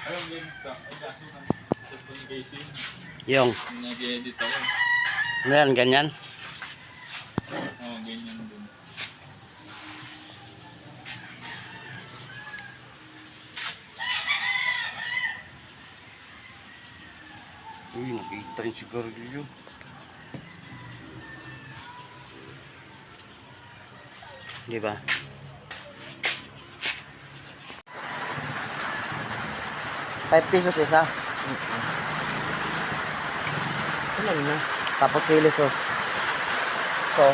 Ayun, ganyan ka. Ay, kaso na. Sa ni Casey. Yung, Nag-edit ako. ano yan, ganyan. Oo, ganyan din. Uy, nakita yung sigarilyo. Di ba? ₱5 isa. Ano na? Tapos sili sauce. So.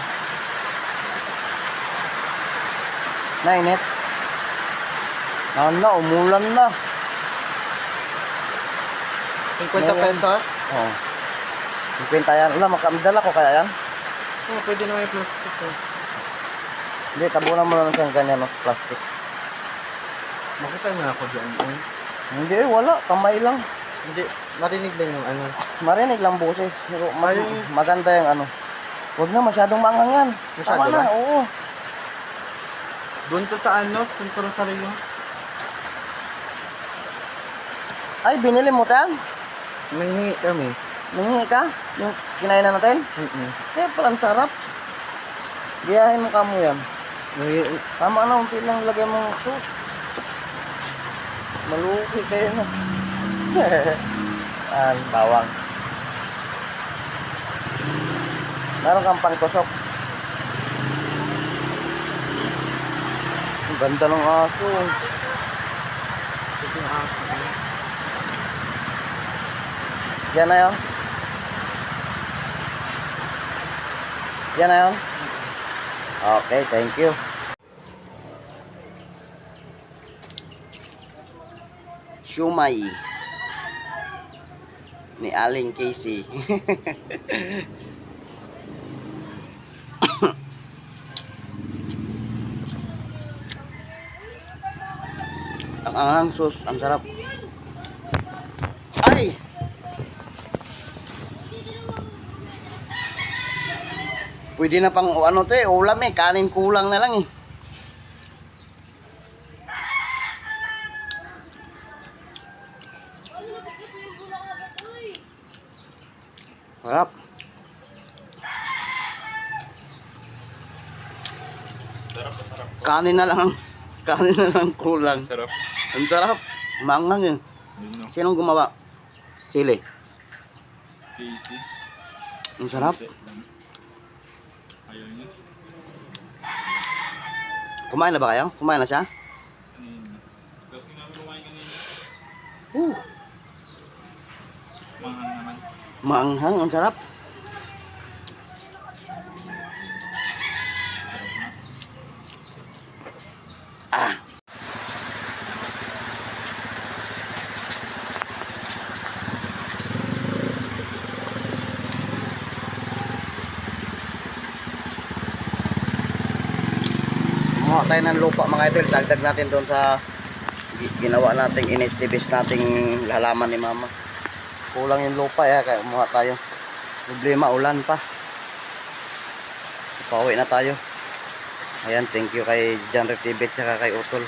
Nainit. Ano, umulan na. 50 pesos? Oo. 50 yan. Wala, makamdala ko kaya yan. Oo, pwede naman yung plastic eh. Hindi, tabunan mo na lang siyang ganyan, no? Plastic. Makita mo na ako dyan eh. Hindi, wala. Kamay lang. Hindi, marinig lang yung ano. Marinig lang boses. Pero maganda yung ano. Huwag na, masyadong maanghang yan. Masyado Tama na, ba? oo. Doon to sa ano, Santo Rosario. Ay, binili mo tan? Nanghingi kami. Nangingi ka? Yung kinain na natin? Kaya pala ang sarap. Biyahin mo ka mo yan. Tama na, unti lang lagay mong soup. Maluki kayo na. Bawang. Meron kang pangtusok. Ang ganda ng aso. Ito yung aso. Yan na yun. Yan na yun. Okay, thank you. Shumai ni Aling Casey. Ang anghang sus, ang sarap. Ay! Pwede na pang ano to eh, ulam eh, kanin kulang na lang eh. Sarap. Sarap. Kanin na lang, kanin na lang kulang. Sarap. Ang sarap, manghang eh. Yun, no? Sinong gumawa? Chili. Casey. Ang sarap. Ayaw niya. Kumain na ba kayo? Kumain na siya? Tapos nga namin kumain kanina. Uh, Mahal naman. maanghang, ang sarap. Ah. Kumuha tayo ng lupa mga idol, dagdag natin doon sa ginawa nating inestibis nating halaman ni mama. Kulang yung lupa kaya kumuha tayo. Problema, ulan pa. Pauwi na tayo. Ayan, thank you kay John Retibet tsaka kay Utol.